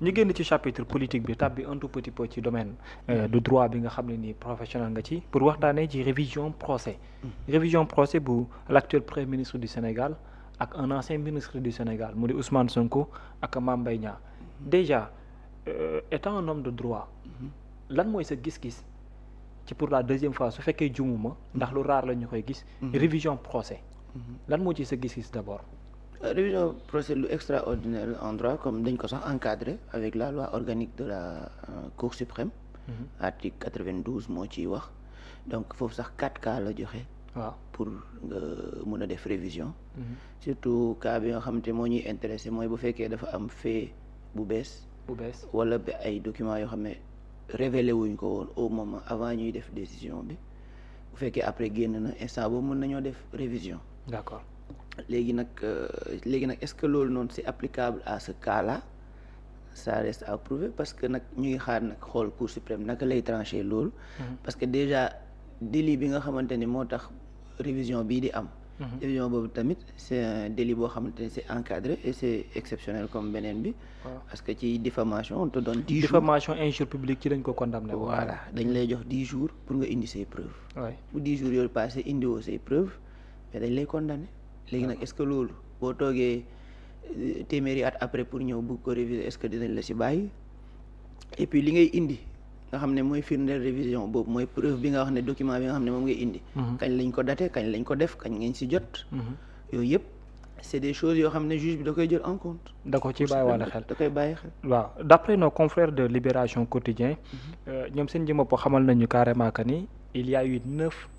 ñu génn ci chapitre politique bi tàbbi un tout petit peu ci domaine du droit bi nga xam ne nii professionnel nga ci pour waxtaanee ci révision procès bu l'actuel premier ministre du Sénégal ak un ancien ministre du Sénégal mu di Ousmane Sonko ak Mame Mbaye Niang déjà étant un homme de droit lan mooy sa gis-gis ci pour la deuxième fois su fekkee jumuma ndax lu raar la ñu koy gis révision procès lan moo ci sa gis-gis d'abord. Révision procès lu extraordinaire en droit comme dañ ko sax encadré avec la loi organique de la Cour suprême. Article 92 moo ciy wax donc foofu sax 4 cas la joxe. waaw pour nga mun a def révision. surtout cas bi nga xamante moo ñuy intéressé mooy bu fekkee dafa am fait bu bees. wala ba ay documents yoo xam ne révélé wuñ ko woon au moment avant ñuy def décision bi bu fekkee après génn na instant boobu mën nañoo def révision. d'accord. léegi nag est-ce que loolu noonu c'est applicable à ce cas-là ça reste à prouver parce que nag ñu ngi xaar nag xool Cour suprême naka lay trancher loolu. parce que déjà délit bi nga xamante ni moo tax révision bii di am. révision boobu tamit c'est un délit boo xamante ni c'est encadré et c'est exceptionnel comme beneen bi. parce que ci diffamation on te donne 10 jours. diffamation injure publique ci lañ ko condamné. voilà dañ lay jox 10 jours pour nga indi say preuves. bu 10 jours yooyu passé indiwoo say preuves mais dañ lay condamné. léegi nag est-ce que loolu boo toogee téeméeri at après pour ñëw bëgg ko réviser est-ce que dinañ la ci bàyyi et puis li ngay indi nga xam ne mooy firndeel révision boobu mooy preuve bi nga wax ne document bi nga xam ne moom ngay indi. kañ lañ ko daté kañ lañ ko def kañ ngeen ci jot. yooyu yëpp c'est des choses yoo xam ne juge bi da koy jël en compte. da ko ci bàyyiwaale xel da koy bàyyi xel. waaw d'après nos confrères de Libération Quotidien ñoom seen jëmm po xamal nañu carrément que ni il y a eu 9.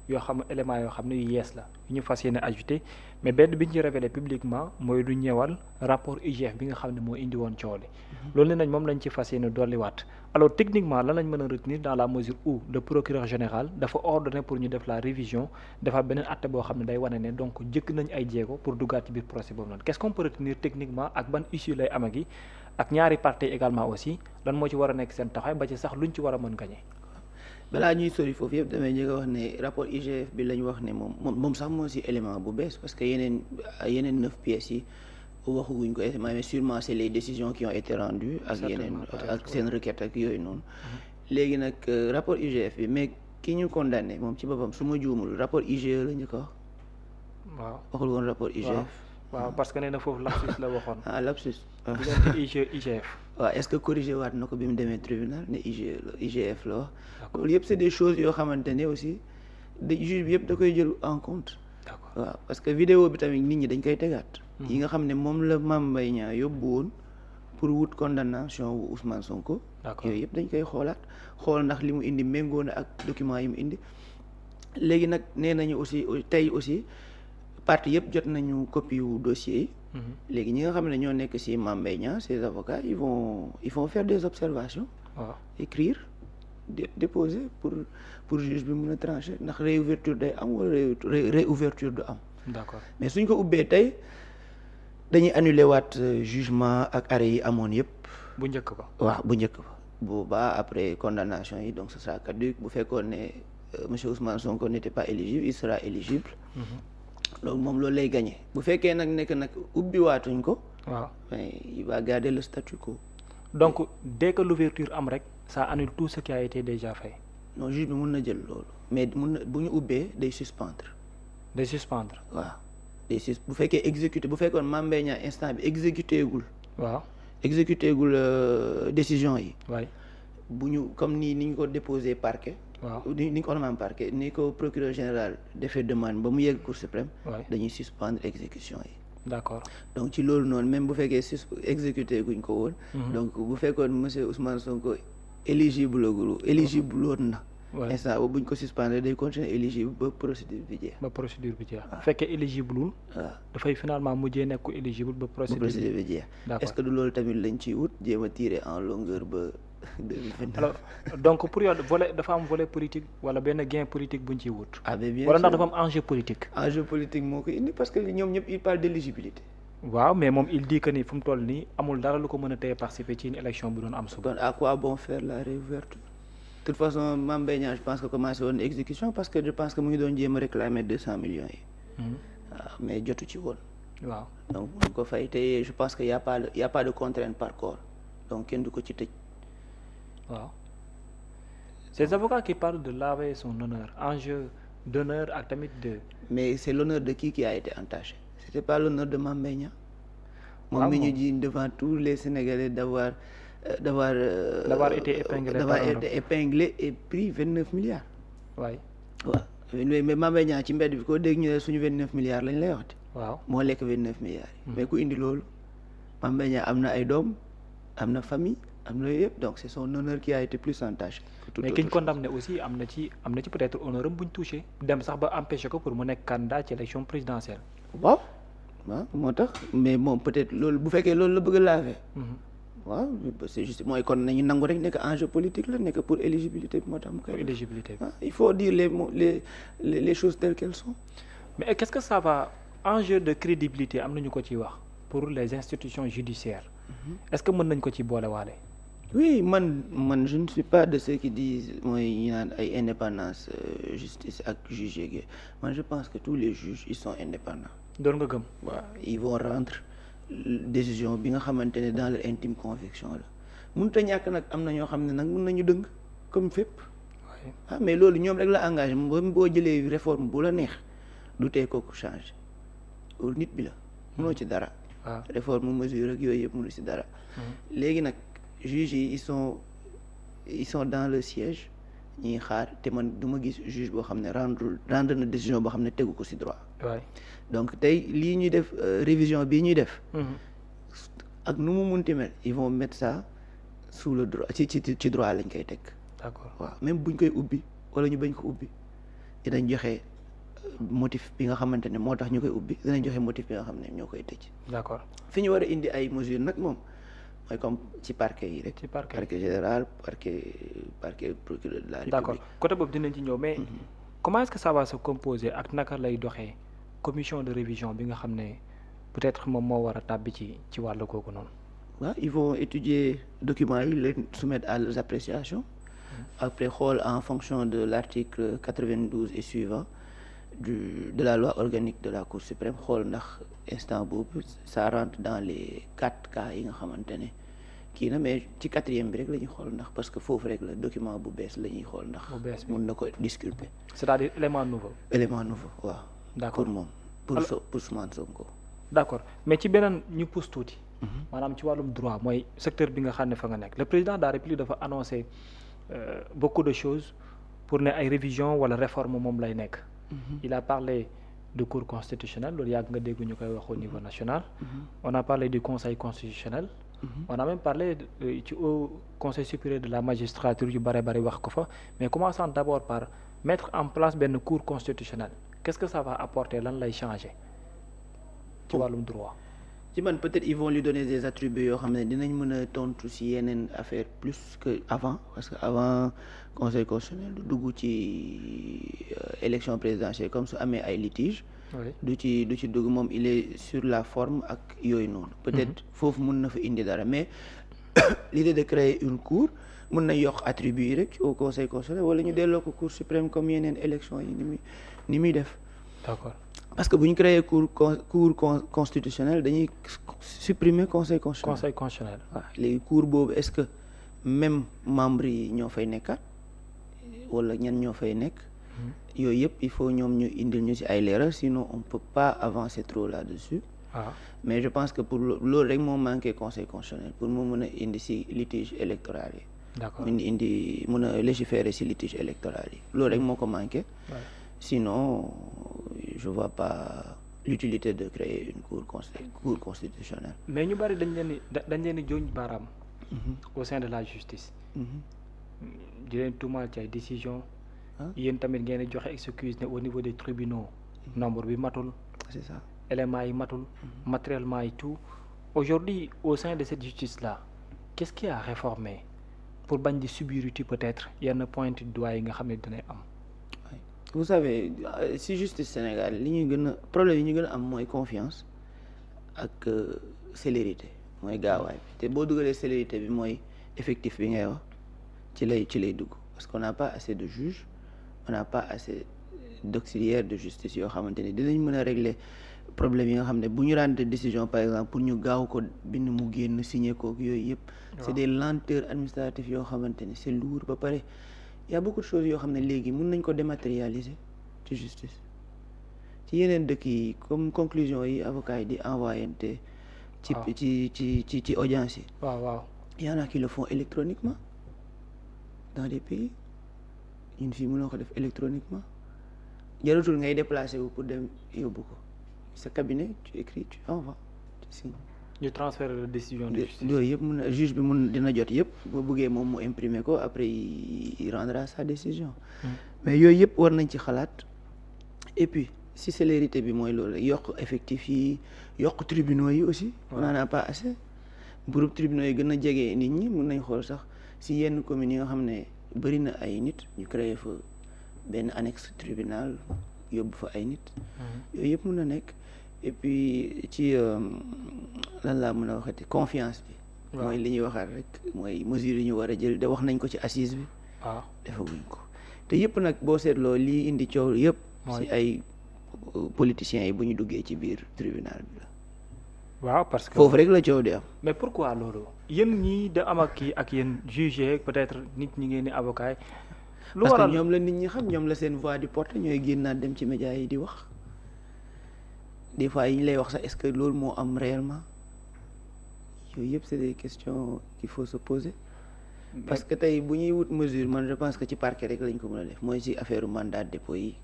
yoo xam éléments yoo xam ne yu yees la yu ñu fas yéene ajouté mais benn bi ñu ci révélé publiquement mooy lu ñëwal rapport IGF bi nga xam ne moo indi woon coow li loolu ne nañ moom lañ ci fas yéene dolliwaat alors techniquement lan lañ mën a retenir dans la mesure où le procureur général dafa ordonné pour ñu def la révision dafa beneen acte boo xam ne day wane ne donc jëkk nañ ay jéego pour duggaat ci biir procès boobu noonu qu'est-ce qu'on peut retenir techniquement ak ban issue lay am gi ak ñaari parties également aussi lan moo ci war a nekk seen taxawaay ba ci sax luñ ci war a mën gagner. balaa ñuy sori foofu yëpp damay njëkk a wax ne rapport IGF bi lañ wax ne moom sax moo ci élément bu bees parce que yeneen 9 pièces yi waxuguñ ko mais sûrement c'est les décisions qui ont été rendues ak yeneen ak seen requête ak yooyu noonu léegi nag rapport IGF bi mais ki ñu condamné moom ci boppam su ma juumul rapport IGE la ñu ko wax waaw waxul woon rapport IGF waaw parce que nee na foofu lapsus la waxoon lapsus diggante IGF waaw est-ce que corrigé waat na ko bi mu demee tribunal ne IGF la wax loolu yëpp c'est des choses yoo xamante ne aussi de juge bi yëpp da koy jël en compte waaw parce que vidéo bi tamit nit ñi dañ koy tegaat yi nga xam ne moom la Mame Mbaye Niang yóbbu woon pour wut condamnation wu Ousmane Sonko yooyu yëpp dañ koy xoolaat xool ndax li mu indi méngoo na ak document yi mu indi léegi nag nee nañu aussi tey aussi partie yëpp jot nañu copie wu dossier yi léegi ñi nga xam ne ñoo nekk ci Mame Mbaye Niang ces avocats ils vont faire des observations écrire déposer pour juge bi mën a trancher ndax réouverture day am wala réouverture du am d'accord mais suñ ko ubbee tey dañuy annuler waat jugement ak arrêt yi amoon yëpp bu njëkk ba waaw bu njëkk ba boobaa après condamnation yi donc ce sera caduc bu fekkoon ne monsieur Ousmane Sonko n'était pas éligible il sera éligible loolu moom loolu lay gagné bu fekkee nag nekk nag ubbi waatuñ ko waaw mais il va garder le statu quo donc dès que l'ouverture am rek ça annule tout ce qui a été déjà fait non juge bi mun na jël loolu mais mun na bu ñu ubbee day suspendre waaw bu fekkee exécuté bu fekkoon Mame Mbaye Niang instant bi exécuté gul décision yi waay bu ñu comme ni ñu ko déposé parquet ni ñu ko ornement parquet ni ko procureur général defee demande ba mu yegg Cour suprême dañuy suspendre exécution yi d'accord donc ci loolu noonu même bu fekkee exécuté guñ ko woon donc bu fekkoon monsieur Ousmane Sonko éligible woon na instant boobu buñ ko suspendre day continuer éligible ba procédure bi jeex bu fekkee éligible wul dafay finalement mujjee nekk éligible ba procédure bi jeex est-ce que du loolu tamit lañ ciy wut jéem a tirer en longueur ba alors donc pour yow volet dafa am volet politique wala benn gain politique buñ ciy wut bien wala ndax dafa am enjeu politique moo ko indi parce que ñoom ñëpp il parle d'éligibilité waaw mais moom il dit que ni fu mu toll nii amul dara lu ko mën a teye participer ci une élection bi doon am suba kon à quoi bon faire la réouverture de toute façon Mame Mbaye Niang je pense que commencé woon exécution parce que je pense que mu ngi doon jéem a réclamer 200 millions yi waaw mais jotu ci woon waaw donc mu ko fay te je pense que y a pas de contrainte par corps donc kenn du ko ci tëj. waaw ces avocats qui parlent de laver son honneur enjeu d'honneur ak tamit de. mais c'est l'honneur de qui a été entaché c'était pas l'honneur de Mame Mbaye Niang. moom mi ñu jiiñ devant tous les Sénégalais d'avoir été épinglé et pris 29 milliards. waay waaw mais Mame Mbaye Niang ci mbedd bi ko dégg ñu ne suñu 29 milliards lañ lay waxte. waaw moo lekk 29 milliards yi. mais ku indi loolu Mame Mbaye Niang am na ay doom am na famille am na yëpp donc c'est son honneur qui a été plus entaché. mais ki ñu condamné aussi am na ci peut-être honneur am bu ñu touché dem sax ba empêché ko pour mu nekk candidat ci élection présidentielle. waaw moo tax mais moom peut-être loolu bu fekkee loolu la bëgg a laver. waaw c'est juste mooy kon nañu nangu rek nekk enjeu politique la nekk pour éligibilité bi moo tax mu koy. éligibilité bi il faut dire les choses telles qu'elles sont. mais qu'est-ce que ça va enjeu de crédibilité am nañu ko ciy wax pour les institutions judiciaires. est-ce que mën nañ ko ci boolewaale. oui man je ne suis pas de ceux qui disent mooy ñu naan ay indépendance justice ak juge yeeg man je pense que tous les juges ils sont indépendants. doon nga gëm. waaw ils vont rendre décision bi nga xamante ne dans leur intime conviction la mënut a ñàkk nag am na ñoo xam ne nag mën nañu dëng comme fépp. mais loolu ñoom rek la engagé boo jëlee réforme bu la neex du tee kooku changé loolu nit bi la mënoo ci dara. réforme mesure ak yooyu yëpp mënu ci dara. léegi nag juges yi ils sont dans le siège ñuy xaar te man du ma gis juge boo xam ne rendre na décision boo xam ne tegu ko ci droit. donc tey lii ñuy def révision bii ñuy def. ak nu mu munti mel ils vont mettre ça sous le droit ci droit lañ koy teg. d'accord waaw même buñ koy ubbi wala ñu bañ ko ubbi dinañ joxe motif bi nga xamante ne moo tax ñu koy ubbi dinañ joxe motif bi nga xam ne ñoo koy tëj. d'accord fi ñu war a indi ay mesures nag moom mooy comme ci parquet yi rek. ci parquet général parquet procureur de la République. d'accord côté boobu dinañ ci ñëw mais comment est-ce que ça va se composer ak naka lay doxee commission de révision bi nga xam ne peut-être moom moo war a tàbbi ci wàllu googu noonu. waaw ils vont étudier documents yi leen soumettre à leurs appréciations. après xool en fonction de l'article 92 et suivant de la loi organique de la Cour suprême xool ndax instant boobu ça rentre dans les 4 cas yi nga xamante ne kii na mais ci 4e bi rek la ñuy xool ndax parce que foofu rek la document bu bees la ñuy xool ndax. bu bees bi mun na ko disculper. c'est-à-dire élément nouveau. waaw. d'accord pour moom pour Ousmane Sonko. d'accord mais ci beneen ñu pousse tuuti. maanaam ci wàllum droit mooy secteur bi nga xam ne fa nga nekk le président de la République dafa annoncé beaucoup de choses pour ne ay révision wala réforme moom lay nekk. il a parlé du cour constitutionnel loolu yàgg nga dégg ñu koy wax au niveau national. on a parlé du conseil constitutionnel. on a même parlé ci au conseil supérieur de la magistrature yu bare bari wax ko fa mais commençons d'abord par mettre en place benn cour constitutionnelle qu'est-ce que ça va apporter lan lay changer ci wàllum droit. ci man peut-être ils vont lui donner des attributs yoo xam ne dinañ mën a tontu ci yeneen affaire plus que avant parce que avant conseil constitutionnel du dugg ci élection présidentielle comme su amee ay litiges. du ci dugg moom il est sur la forme ak yooyu noonu. peut-être foofu mën na fa indi dara mais l'idée de créer une cour mën na yokk attributs yi rek au conseil constitutionnel wala ñu delloo ko cour suprême comme yeneen élection yi ni muy def. d'accord. parce que bu ñu créer cour constitutionnelle dañuy supprimer conseil constitutionnel. waaw léegi cour boobu est-ce que même membres yi ñoo fay nekkaat wala ñan ñoo fay nekk. yooyu yëpp il faut ñoom ñu indil ñu ci ay leeral sinon on peut pas avancer trop là-dessus. mais je pense que pour loolu rek moo manqué conseil constitutionnel pour mu mën a indi ci litige électoral yi. d'accord mën a légiférer ci litige électoral yi loolu rek moo ko manqué. sinon je vois pas l'utilité de créer une cour constitutionnelle. mais ñu bari dañ leen di joñ baaraam. au sein de la justice. di leen tuumaal ci ay décisions. yéen tamit ngeen di joxe excuse ne au niveau des tribunaux nombre bi matul. c'est ça éléments yi matul. matériellement et tout aujourd'hui au sein de cette justice là qu'est-ce qu'il y a à réformer pour bañ di subiriti peut-être yenn point de doigt yi nga xam ne dinañ am. vous savez si justice Sénégal li ñuy gën a problème yi ñu gën a am mooy confiance ak célérité mooy gaawaay bi te boo dugalee célérité bi mooy effectif bi ngay wax ci lay dugg parce qu'on n'a pas assez de juges on n'a pas assez d'auxiliaires de justice yoo xamante ni dinañ mën a régler problème yi nga xam ne bu ñu rendre décision par exemple pour ñu gaaw ko bind mu génn signé kook yooyu yëpp c'est des lenteurs administratives yoo xamante ne c'est lourd ba pare y a beaucoup de choses yoo xam ne léegi mun nañ ko dématérialiser ci justice ci yeneen dëkk yi comme conclusion yi avocat yi di envoyé ci audience yi waaw y en a qui le font électroniquement dans des pays ñun fii mënoo ko def électroniquement jaratul ngay déplacé wu pour dem yóbbu ko sa cabinet tu écris tu envoies tu signes. ñu transférer la décision de justice. yooyu yëpp mun na juge bi dina jot yëpp boo bëggee moom mu imprimer ko après il rendra sa décision. mais yooyu yëpp war nañ ci xalaat et puis si célérité bi mooy loolu yokk effectif yi yokk tribunaux yi aussi. on n'en a pas assez. groupe tribunaux yi gën a jege nit ñi mun nañ xool sax si yenn communes yi nga xam ne bëri na ay nit ñu créé fa benn annexe tribunal yóbbu fa ay nit. yooyu yëpp mun na nekk et puis ci lan laa mën a waxati confiance bi. mooy li ñuy waxaat rek mooy mesures yi ñu war a jël de wax nañ ko ci assise bi. waaw defaguñ ko te yëpp nag boo seetloo lii indi coow yëpp. si ay politiciens yi bu ñu duggee ci biir tribunal bi la. waaw parce que foofu rek la coow di am. mais pourquoi loolu yéen ñii da am ak kii ak yéen jugé peut-être nit ñi ngeen di avocat yi. lu parce waral que ñoom la nit ñi xam ñoom la seen voix di porter ñooy génnaat dem ci médias yi di wax des fois yi ñu lay wax sax est-ce que loolu moo am réellement yooyu yëpp c'est des questions qu'il faut se poser. parce que tey bu ñuy wut mesure man je pense que ci parquet rek lañ ko mën a def mooy ci affaire mandat de dépôt yi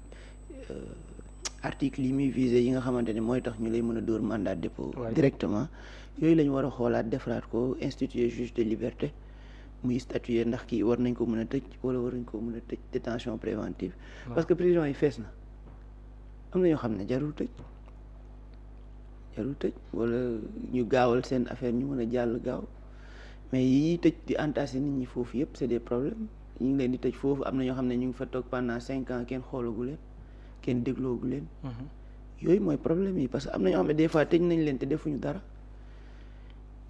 article yi muy visé yi nga xamante ne mooy tax ñu lay mën a dóor mandat de dépôt directement yooyu la ñu war a xoolaat defaraat ko instituer juge de liberté muy statuer ndax kii war nañ ko mën a tëj wala war nañ ko mën a tëj détention préventive parce que prison yi fees na am na ñoo xam ne jarul tëj wala ñu gaawal seen affaire ñu mën a jàll gaaw mais yi ñuy tëj di entasser nit ñi foofu yëpp c'est des problèmes ñu ngi leen di tëj foofu am na ñoo xam ne ñu ngi fa toog pendant 5 ans kenn xoolagu leen kenn dégloogu leen yooyu mooy problème yi parce que am na ñoo xam ne des fois tëj nañ leen te defuñu dara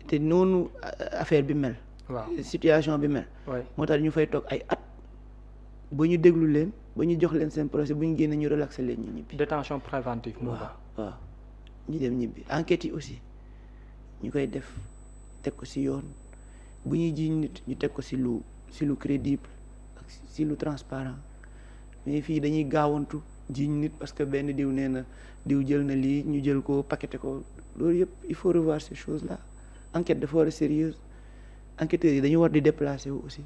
te noonu affaire bi mel situation bi mel moo tax ñu fay toog ay at ba ñu déglu leen ba ñu jox leen seen procès bu ñu génne ñu relaxer leen ñu ñibbi détention préventive moo waaw ñu dem ñibbi enquêtes yi aussi ñu koy def teg ko ci yoon bu ñuy jiiñ nit ñu teg ko ci lu crédible ak ci lu transparent mais fii dañuy gaawantu jiiñ nit parce que benn diw nee na diw jël na lii ñu jël ko paqueté ko loolu yëpp il faut revoir ces choses là enquête dafa war a sérieuse enquêteurs yi dañu war di déplacer wu aussi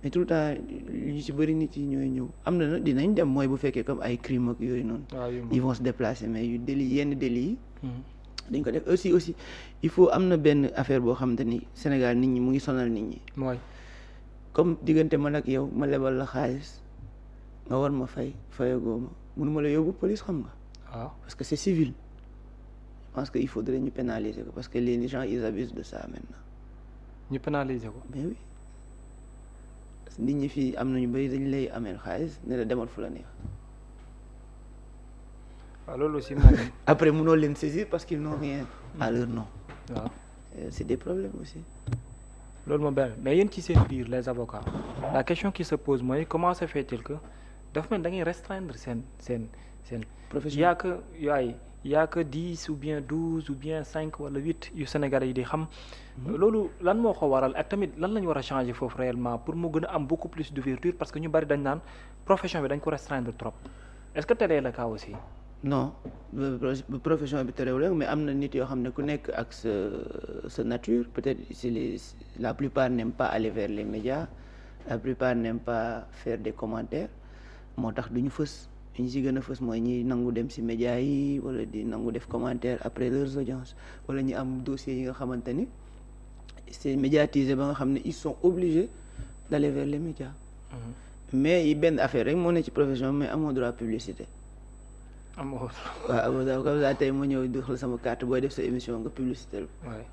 mais tout le temps ñu ci bëri nit yi ñooy ñëw am na nag dinañ dem mooy bu fekkee comme ay crime ak yooyu noonu ils vont se déplacer mais yu délit yenn délit yi dañ ko def aussi il faut am na benn affaire boo xamante ni Sénégal nit ñi mu ngi sonal nit ñi mooy comme diggante man ak yow ma lebal la xaalis nga war ma fayagoo ma mënuma la yóbbu police xam nga waaw parce que c'est civil je pense que il faudrait ñu pénaliser ko parce que les gens ils abusent de ça maintenant ñu pénaliser ko mais oui parce que nit ñi fii am nañu bëri dañ lay ameel xaalis ne la demal fu la neex waaw loolu aussi moom après mënoo leen saisir parce qu'ils n'ont rien à leur nom waaw c'est des problèmes aussi loolu moom benn mais yéen ci seen biir les avocats la question qui se pose mooy comment se fait-il que dafa mel da ngay restreindre seen profession y a que 10 ou bien 12 ou bien 5 wala 8 yu Sénégalais yi di xam loolu lan moo ko waral ak tamit lan la ñu war a changer foofu réellement pour mu gën a am beaucoup plus d'ouverture parce que ñu bari dañ naan profession bi dañ ko restreindre trop est-ce que tel est le cas aussi non profession bi terewul mais am na nit yoo xam ne ku nekk ak sa nature peut-être la plupart n'aiment pas aller vers les médias la plupart n'aiment pas faire des commentaires moo tax duñu fës ñu ci gën a fës mooy ñi nangu dem ci médias yi wala di nangu def commentaire après leurs audiences wala ñi am dossiers yi nga xamante ni c'est médiatisé ba nga xam ne ils sont obligés d'aller vers les médias mais yi benn affaire rek moo ne ci profession mais amoo droit publicité waaw comme ça tey ma ñëw doxal sama carte booy def sa émission nga publicité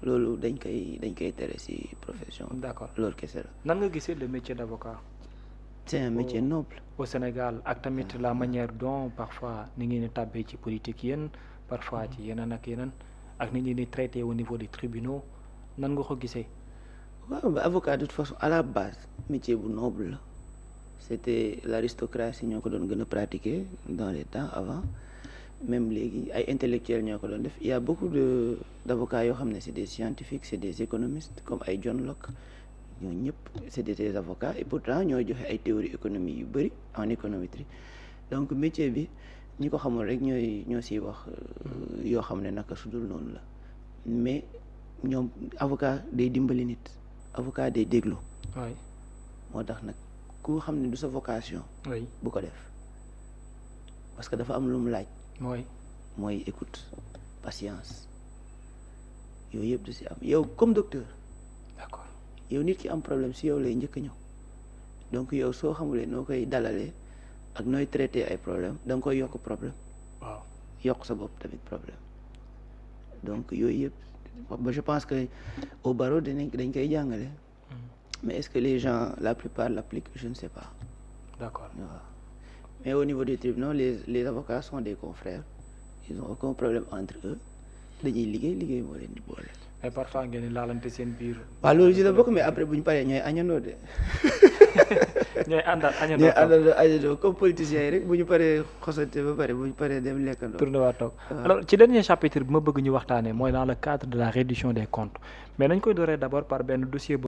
loolu dañ koy tere ci profession d'accord loolu kese la nan nga gisee le métier d'avocat c'est un métier noble au Sénégal ak tamit la manière dont parfois ni ngeen di tàbbee ci politique yéen parfois ci yeneen ak yeneen ak ni ngeen di traité au niveau des tribunaux nan nga ko gisee waaw ba avocat de toute façon à la base métier bu noble la c'était l'aristocratie ñoo ko doon gën a pratiquer dans les temps avant même léegi ay intellectuels ñoo ko doon def il y a beaucoup d'avocats yoo xam ne c'est des scientifiques c'est des économistes comme ay John Locke ñoo ñëpp c'est des avocats et pourtant ñoo joxe ay théories économie yu bëri en économétrie donc métier bi ñi ko xamul rek ñoo siy wax yoo xam ne naka sudul noonu la mais ñoom avocat day dimbali nit avocat day déglu moo tax nag ku xam ne du sa vocation bu ko def parce que dafa am lu mu laaj mooy écoute patience yooyu yëpp du si am yow comme docteur d'accord yow nit ki am problème si yow lay njëkk a ñëw donc yow soo xamulee noo koy dalalee ak nooy traiter ay problème da nga koy yokk problème waaw yokk sa bopp tamit problème donc yooyu yëpp je pense que au barreau dañ koy jàngale mais est-ce que les gens la plupart l'appliquent je ne sais pas d'accord waaw mais au niveau des tribunaux les avocats sont des confrères ils ont aucun problème entre eux dañuy liggéey moo leen di boole. mais parfois ngeen di laalante seen biir. waaw loolu ci la bokk mais après bu ñu paree ñooy añandoo de. ñooy àndal añandoo comme politiciens yi rek bu ñu paree xosante ba pare bu ñu paree dem lekkandoo. tourné waa toog alors ci dernier chapitre bi ma bëgg ñu waxtaanee mooy dans le cadre de la reddition des comptes mais nañ koy dooree d'abord par benn dossier